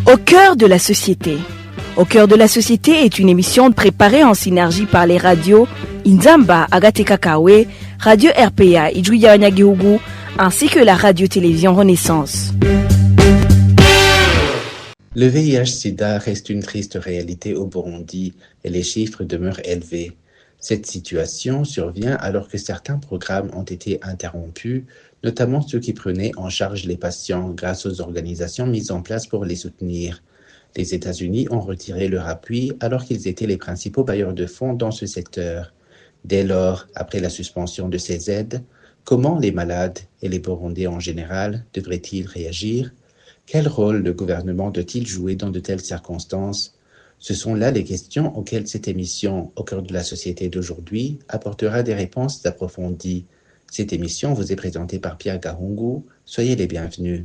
Au cœur de la société. Au cœur de la société est une émission préparée en synergie par les radios Inzamba, Agateka Kawe, Radio RPA, Idjouya Nyagihugu, ainsi que la radio-télévision Renaissance. Le VIH-Sida reste une triste réalité au Burundi et les chiffres demeurent élevés. Cette situation survient alors que certains programmes ont été interrompus, notamment ceux qui prenaient en charge les patients grâce aux organisations mises en place pour les soutenir. Les États-Unis ont retiré leur appui alors qu'ils étaient les principaux bailleurs de fonds dans ce secteur. Dès lors, après la suspension de ces aides, comment les malades et les Burundais en général devraient-ils réagir? Quel rôle le gouvernement doit-il jouer dans de telles circonstances? Ce sont là les questions auxquelles cette émission, au cœur de la société d'aujourd'hui, apportera des réponses approfondies. Cette émission vous est présentée par Pierre Gahungu. Soyez les bienvenus.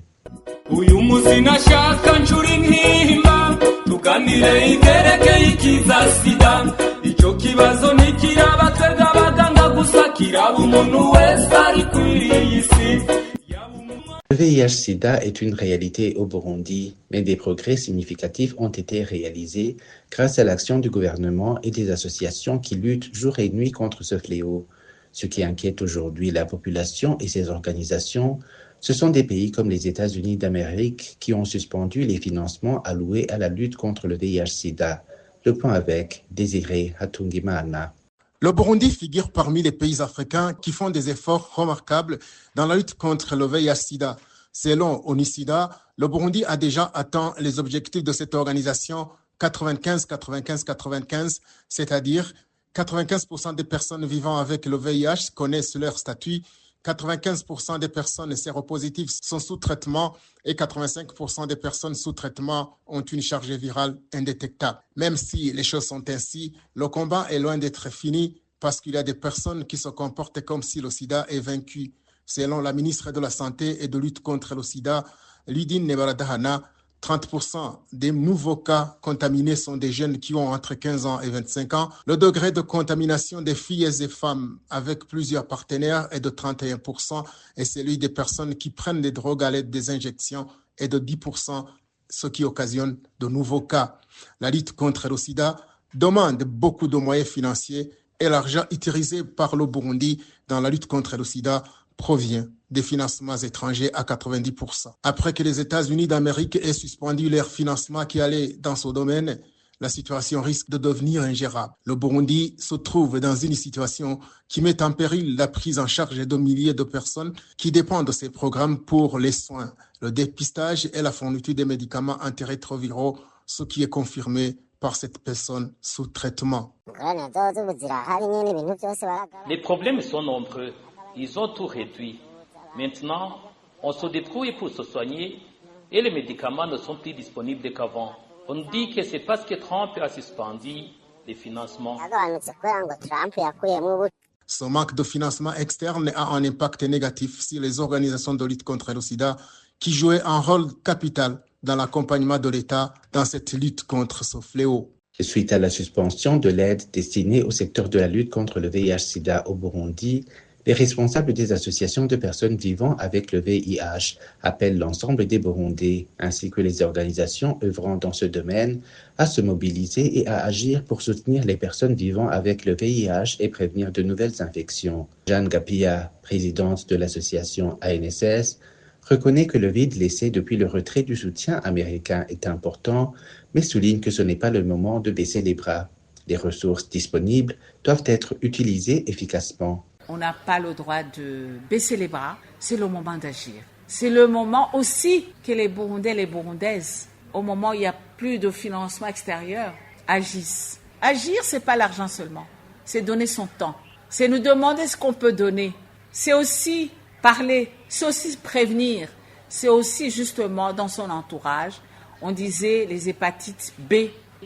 Le VIH-Sida est une réalité au Burundi, mais des progrès significatifs ont été réalisés grâce à l'action du gouvernement et des associations qui luttent jour et nuit contre ce fléau. Ce qui inquiète aujourd'hui la population et ses organisations, ce sont des pays comme les États-Unis d'Amérique qui ont suspendu les financements alloués à la lutte contre le VIH-Sida. Le point avec Désiré Hatungimana. Le Burundi figure parmi les pays africains qui font des efforts remarquables dans la lutte contre le VIH-Sida. Selon ONU-SIDA, le Burundi a déjà atteint les objectifs de cette organisation 95-95-95, c'est-à-dire 95% des personnes vivant avec le VIH connaissent leur statut, 95% des personnes séropositives sont sous traitement et 85% des personnes sous traitement ont une charge virale indétectable. Même si les choses sont ainsi, le combat est loin d'être fini parce qu'il y a des personnes qui se comportent comme si le sida est vaincu. Selon la ministre de la Santé et de lutte contre le sida, Ludine Nebaradahana, 30% des nouveaux cas contaminés sont des jeunes qui ont entre 15 ans et 25 ans. Le degré de contamination des filles et femmes avec plusieurs partenaires est de 31% et celui des personnes qui prennent des drogues à l'aide des injections est de 10%, ce qui occasionne de nouveaux cas. La lutte contre le sida demande beaucoup de moyens financiers et l'argent utilisé par le Burundi dans la lutte contre le sida provient des financements étrangers à 90%. Après que les États-Unis d'Amérique aient suspendu leur financement qui allait dans ce domaine, la situation risque de devenir ingérable. Le Burundi se trouve dans une situation qui met en péril la prise en charge de milliers de personnes qui dépendent de ces programmes pour les soins, le dépistage et la fourniture des médicaments antirétroviraux, ce qui est confirmé par cette personne sous traitement. Les problèmes sont nombreux. Ils ont tout réduit. Maintenant, on se débrouille pour se soigner et les médicaments ne sont plus disponibles qu'avant. On dit que c'est parce que Trump a suspendu les financements. Ce manque de financement externe a un impact négatif sur les organisations de lutte contre le sida qui jouaient un rôle capital dans l'accompagnement de l'État dans cette lutte contre ce fléau. Suite à la suspension de l'aide destinée au secteur de la lutte contre le VIH-Sida au Burundi, les responsables des associations de personnes vivant avec le VIH appellent l'ensemble des Burundais, ainsi que les organisations œuvrant dans ce domaine, à se mobiliser et à agir pour soutenir les personnes vivant avec le VIH et prévenir de nouvelles infections. Jeanne Gapia, présidente de l'association ANSS, reconnaît que le vide laissé depuis le retrait du soutien américain est important, mais souligne que ce n'est pas le moment de baisser les bras. Les ressources disponibles doivent être utilisées efficacement. On n'a pas le droit de baisser les bras, c'est le moment d'agir. C'est le moment aussi que les Burundais et les Burundaises, au moment où il n'y a plus de financement extérieur, agissent. Agir, ce n'est pas l'argent seulement, c'est donner son temps, c'est nous demander ce qu'on peut donner, c'est aussi parler, c'est aussi prévenir, c'est aussi justement dans son entourage. On disait les hépatites B,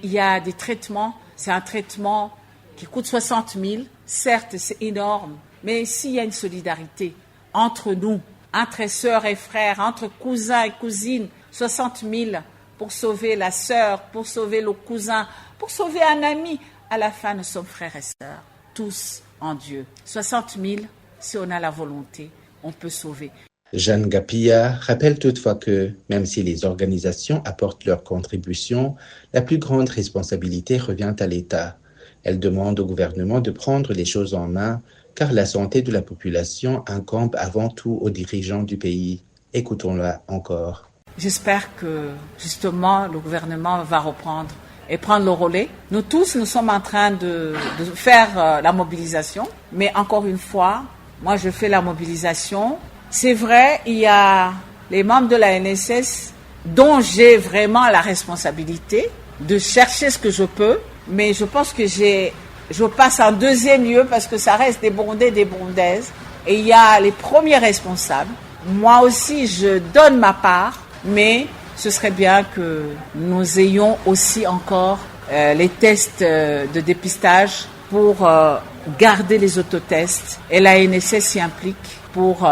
il y a des traitements, c'est un traitement qui coûte 60 000, certes c'est énorme, mais s'il y a une solidarité entre nous, entre sœurs et frères, entre cousins et cousines, 60 000 pour sauver la sœur, pour sauver le cousin, pour sauver un ami, à la fin nous sommes frères et sœurs, tous en Dieu. 60 000, si on a la volonté, on peut sauver. Jeanne Gapia rappelle toutefois que, même si les organisations apportent leur contribution, la plus grande responsabilité revient à l'État. Elle demande au gouvernement de prendre les choses en main, car la santé de la population incombe avant tout aux dirigeants du pays. Écoutons-la encore. J'espère que, justement, le gouvernement va reprendre et prendre le relais. Nous tous, nous sommes en train de faire la mobilisation, mais encore une fois, moi je fais la mobilisation. C'est vrai, il y a les membres de la NSS dont j'ai vraiment la responsabilité de chercher ce que je peux, mais je pense que je passe en deuxième lieu parce que ça reste des Burundais, des Burundaises, et il y a les premiers responsables. Moi aussi, je donne ma part, mais ce serait bien que nous ayons aussi encore les tests de dépistage pour garder les autotests. Et la NSS s'y implique pour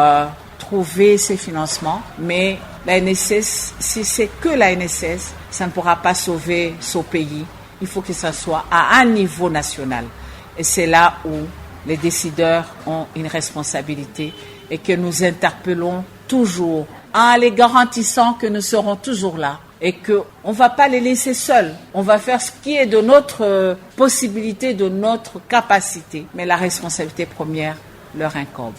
trouver ces financements. Mais la NSS, si c'est que la NSS, ça ne pourra pas sauver ce pays. Il faut que ça soit à un niveau national. Et c'est là où les décideurs ont une responsabilité et que nous interpellons toujours en les garantissant que nous serons toujours là et qu'on ne va pas les laisser seuls. On va faire ce qui est de notre possibilité, de notre capacité. Mais la responsabilité première leur incombe.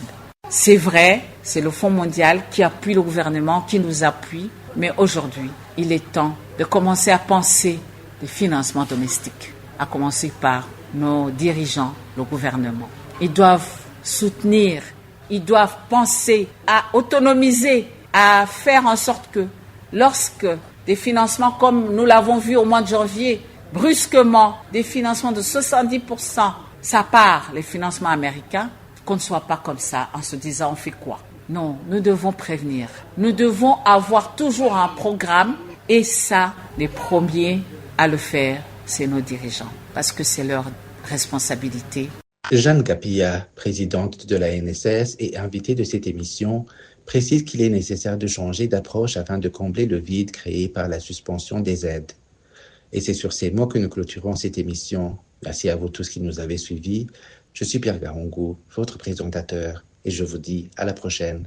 C'est vrai, c'est le Fonds mondial qui appuie le gouvernement, qui nous appuie. Mais aujourd'hui, il est temps de commencer à penser des financements domestiques, à commencer par nos dirigeants, le gouvernement. Ils doivent soutenir, ils doivent penser à autonomiser, à faire en sorte que lorsque des financements comme nous l'avons vu au mois de janvier, brusquement, des financements de 70%, ça part, les financements américains, qu'on ne soit pas comme ça en se disant on fait quoi. Non, nous devons prévenir. Nous devons avoir toujours un programme et ça, les premiers à le faire, c'est nos dirigeants parce que c'est leur responsabilité. Jeanne Gapia, présidente de la NSS et invitée de cette émission, précise qu'il est nécessaire de changer d'approche afin de combler le vide créé par la suspension des aides. Et c'est sur ces mots que nous clôturons cette émission. Merci à vous tous qui nous avez suivis. Je suis Pierre Garongou, votre présentateur, et je vous dis à la prochaine.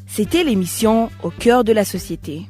C'était l'émission Au cœur de la société.